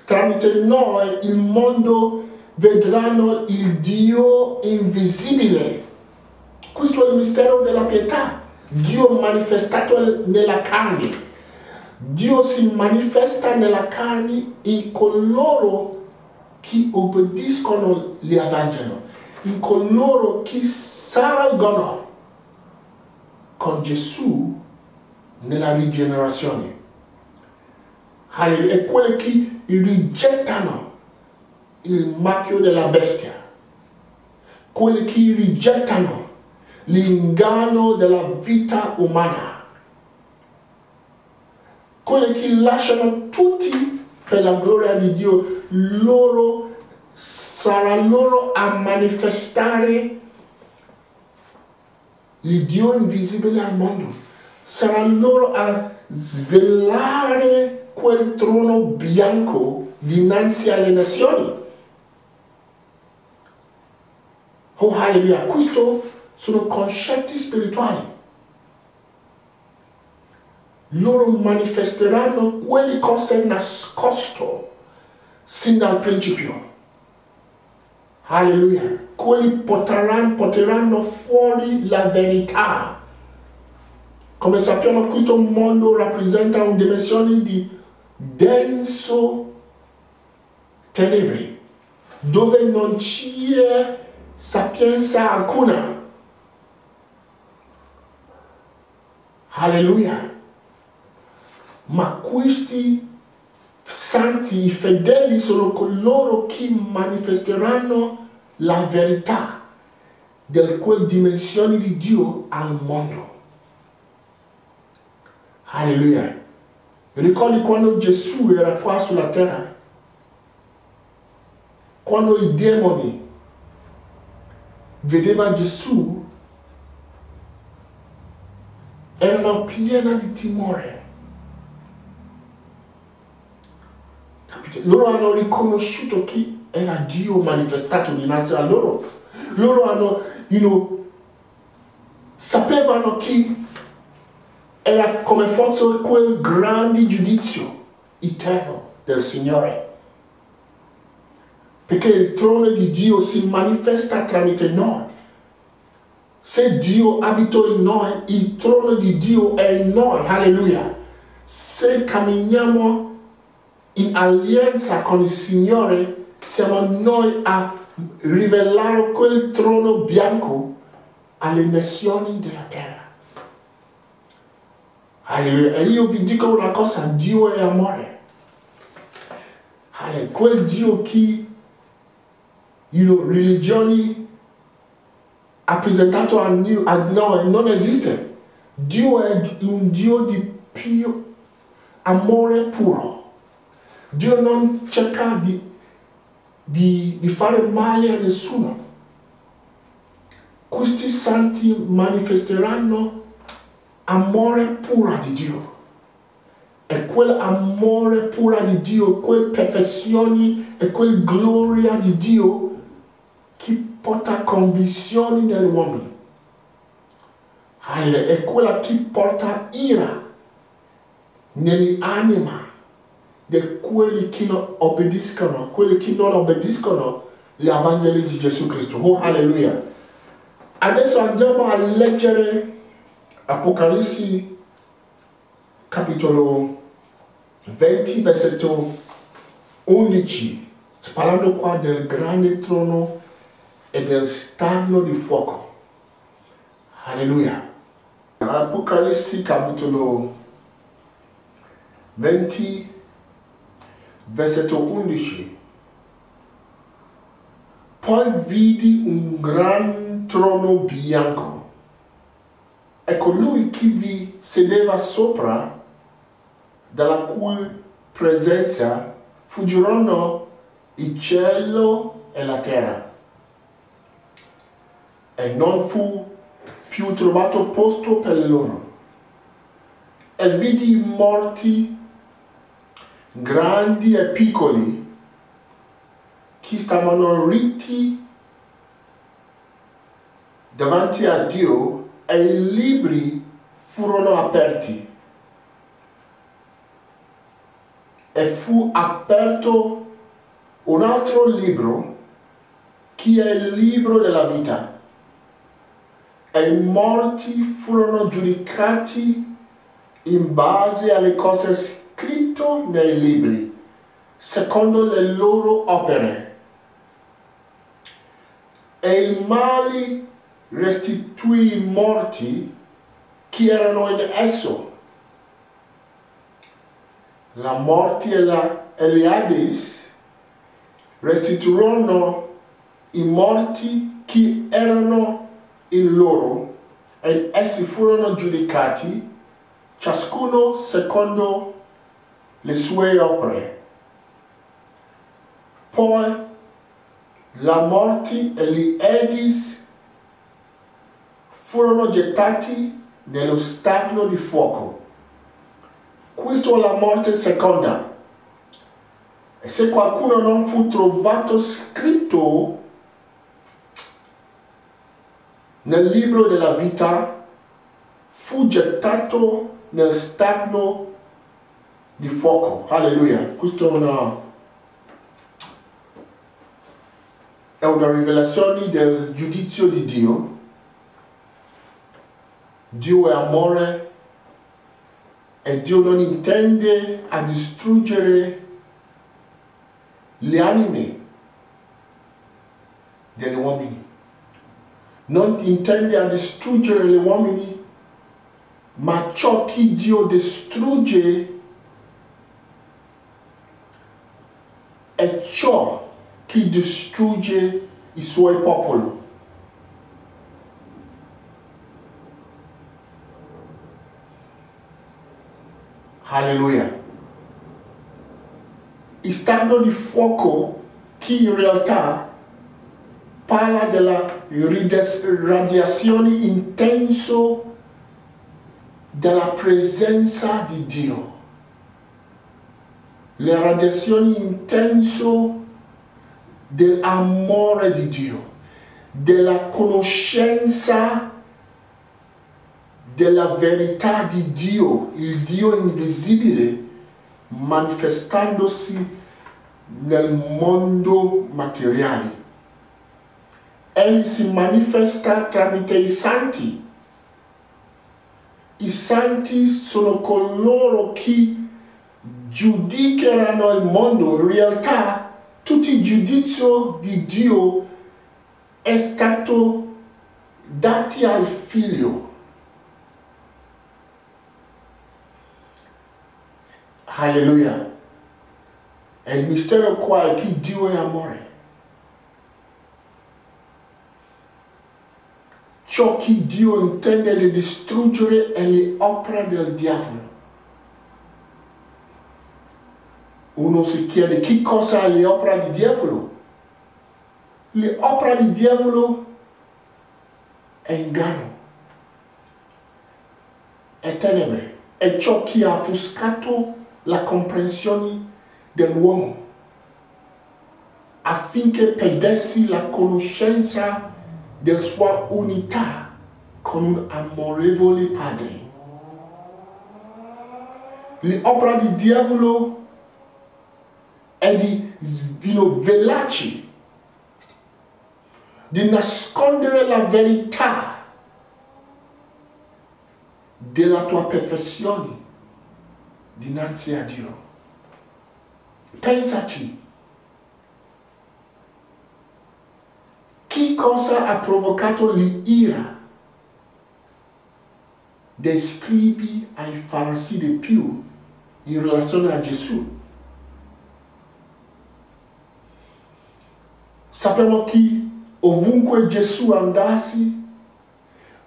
tramite noi il mondo vedranno il Dio invisibile. Questo è il mistero della pietà. Dio manifestato nella carne. Dio si manifesta nella carne in coloro che obbediscono l'Evangelo, in coloro che salgono con Gesù nella rigenerazione. E quelli che rigettano il marchio della bestia, quelli che rigettano l'inganno della vita umana, quelli che lasciano tutti per la gloria di Dio, loro sarà loro a manifestare il Dio invisibile al mondo, sarà loro a svelare quel trono bianco dinanzi alle nazioni. Oh alleluia, questo sono concetti spirituali. Loro manifesteranno quelle cose nascoste sin dal principio. Alleluia. Quelli porteranno fuori la verità. Come sappiamo, questo mondo rappresenta una dimensione di denso tenebre, dove non c'è sapienza alcuna. Alleluia. Ma questi santi, i fedeli, sono coloro che manifesteranno la verità di quelle dimensioni di Dio al mondo. Alleluia. Ricordi quando Gesù era qua sulla terra? Quando i demoni vedevano Gesù, erano pieni di timore. Capite? Loro hanno riconosciuto chi era Dio manifestato dinanzi a loro. Loro hanno, sapevano chi era come fosse quel grande giudizio eterno del Signore. Perché il trono di Dio si manifesta tramite noi. Se Dio abita in noi, il trono di Dio è in noi. Alleluia. Se camminiamo in alleanza con il Signore, siamo noi a rivelare quel trono bianco alle nazioni della terra. Alleluia. E io vi dico una cosa, Dio è amore. Alleluia. Quel Dio che religioni ha presentato a noi non esiste. Dio è un Dio di puro amore puro. Dio non cerca di fare male a nessuno. Questi santi manifesteranno amore puro di Dio. E quell'amore puro di Dio, quelle perfezioni e quella gloria di Dio che porta convinzioni negli uomini. È quella che porta ira nell'anima di quelli che non obbediscono, gli Evangeli di Gesù Cristo. Oh, alleluia. Adesso andiamo a leggere Apocalisse capitolo 20, versetto 11. Sto parlando qua del grande trono e del stagno di fuoco. Alleluia. Apocalisse capitolo 20, versetto 11. Poi vidi un gran trono bianco e colui che vi sedeva sopra, dalla cui presenza fuggirono il cielo e la terra, e non fu più trovato posto per loro. E vidi i morti, grandi e piccoli, che stavano ritti davanti a Dio, e i libri furono aperti. e fu aperto un altro libro, che è il libro della vita. E i morti furono giudicati in base alle cose scritte nei libri, secondo le loro opere. E il male restituì i morti che erano in esso. La morte e gli Hades restituirono i morti che erano in loro, e essi furono giudicati, ciascuno secondo le sue opere. Poi la morte e gli Hades furono gettati nello stagno di fuoco. Questa è la morte seconda. E se qualcuno non fu trovato scritto nel libro della vita, fu gettato nel stagno di fuoco. Alleluia. Questa è una rivelazione del giudizio di Dio. Dio è amore e Dio non intende a distruggere le anime degli uomini. Non intende a distruggere gli uomini, ma ciò che Dio distrugge è ciò che distrugge i suoi popoli. Alleluia. Il stagno di fuoco, che in realtà parla della radiazione intensa della presenza di Dio. Le radiazioni intense dell'amore di Dio, della conoscenza della verità di Dio, il Dio invisibile, manifestandosi nel mondo materiale. Egli si manifesta tramite i santi. I santi sono coloro che giudicheranno il mondo. In realtà, tutto il giudizio di Dio è stato dato al Figlio. Alleluia. E il mistero qua è che Dio è amore. Ciò che Dio intende di distruggere è le opere del diavolo. Uno si chiede che cosa è le opere del diavolo? Le opere del diavolo è inganno, è tenebre, è ciò che ha offuscato la comprensione dell'uomo, affinché perdessi la conoscenza della sua unità con un amorevole Padre. L'opera del diavolo è di svelarci, di nascondere la verità della tua perfezione dinanzi a Dio. Pensaci. Che cosa ha provocato l'ira dei scribi ai farisei di più in relazione a Gesù? Sappiamo che ovunque Gesù andassi,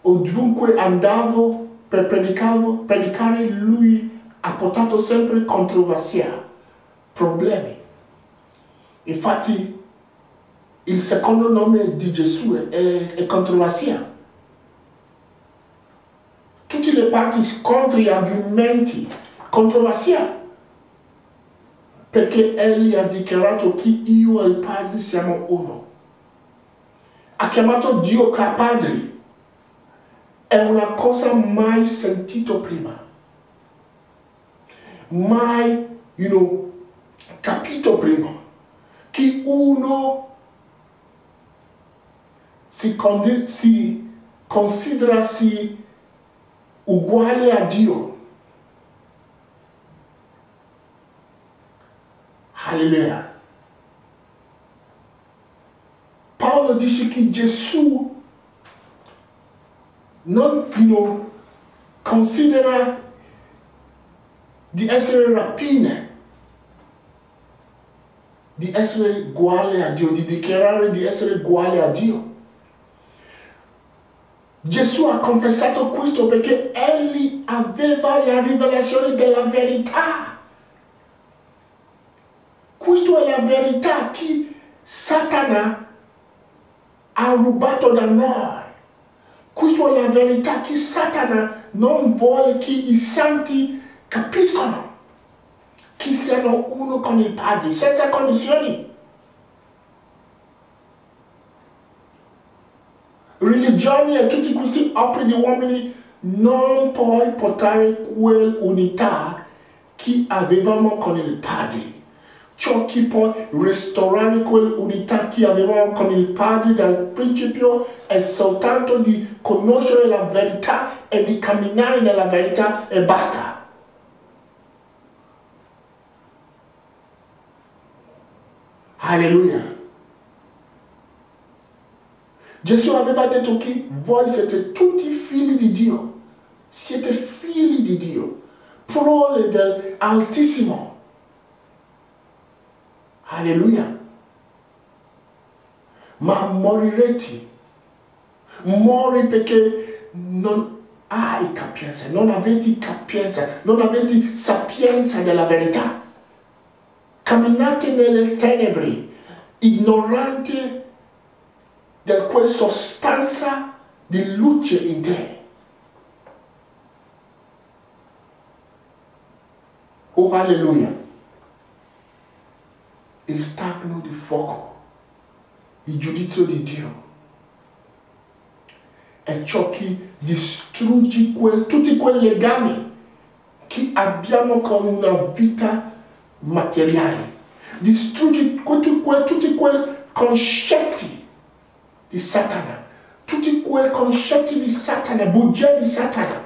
ovunque andavo per predicare, lui ha portato sempre controversia, problemi. Infatti, il secondo nome di Gesù è controversia. Tutte le parti scontri, argomenti, controversia. Perché egli ha dichiarato che io e il Padre siamo uno. Ha chiamato Dio Padre. È una cosa mai sentita prima. Mai, capito prima che uno si considera uguale a Dio. Alleluia. Paolo dice che Gesù non considera di essere rapine, di essere uguale a Dio, di dichiarare di essere uguale a Dio. Gesù ha confessato questo perché egli aveva la rivelazione della verità. Questa è la verità che Satana ha rubato da noi. Questa è la verità che Satana non vuole che i santi capiscono, che siano uno con il Padre, senza condizioni. Religioni e tutti questi opere di uomini non puoi portare quell'unità che avevamo con il Padre. Ciò che può restaurare quell'unità che avevamo con il Padre dal principio è soltanto di conoscere la verità e di camminare nella verità e basta. Alleluia. Gesù aveva detto che voi siete tutti figli di Dio. Siete figli di Dio. Prole dell'Altissimo. Alleluia. Ma morirete. Muori perché non hai capienza, non avete capienza, non avete sapienza della verità. Camminate nelle tenebre, ignoranti di quella sostanza di luce in te. Oh, alleluia. Il stagno di fuoco, il giudizio di Dio, è ciò che distrugge tutti quei legami che abbiamo con una vita materiale. Distrugge tutti quei concetti di Satana, tutti quei concetti di Satana, bugie di Satana,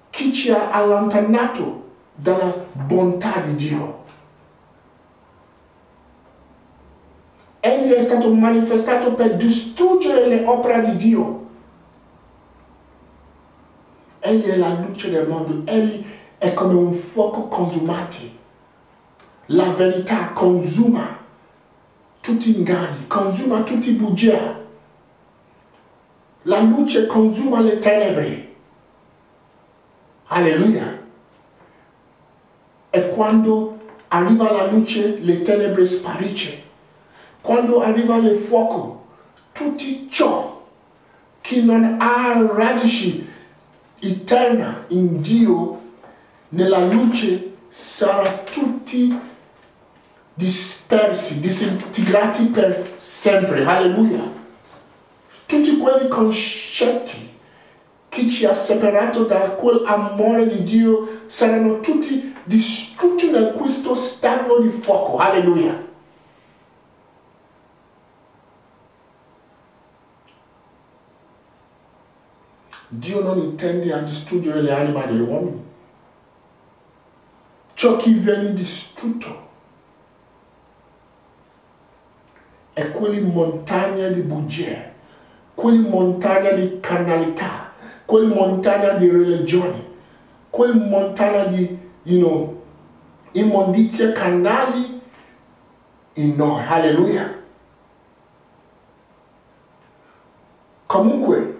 che ci ha allontanato dalla bontà di Dio. Egli è stato manifestato per distruggere le opere di Dio. Egli è la luce del mondo. Egli è come un fuoco consumato. La verità consuma tutti inganni, consuma tutti bugie. La luce consuma le tenebre. Alleluia. E quando arriva la luce, le tenebre spariscono. Quando arriva il fuoco, tutto ciò che non ha radici eterne in Dio, nella luce, sarà tutti dispersi, disintegrati per sempre. Alleluia. Tutti quelli concetti che ci ha separato da quell'amore di Dio saranno tutti distrutti da questo stagno di fuoco. Alleluia. Dio non intende a distruggere le anime degli uomini. Ciò che viene distrutto è quelle montagne di bugie, quelle montagne di carnalità, quelle montagne di religione, quelle montagne di immondizie carnali in noi. Alleluia. Comunque,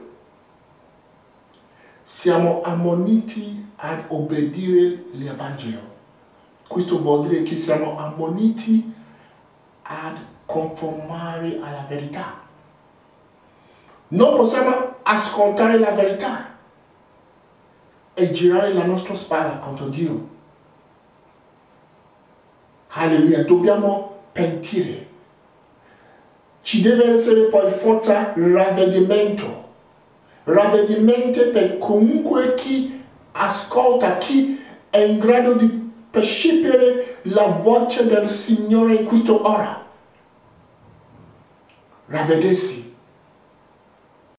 siamo ammoniti ad obbedire l'Evangelo. Questo vuol dire che siamo ammoniti ad conformare alla verità. Non possiamo ascoltare la verità e girare la nostra spalla contro Dio. Alleluia, dobbiamo pentire. Ci deve essere per forza ravvedimento. Ravvedimento per comunque chi ascolta, chi è in grado di percepire la voce del Signore in questo ora. Ravvedesi.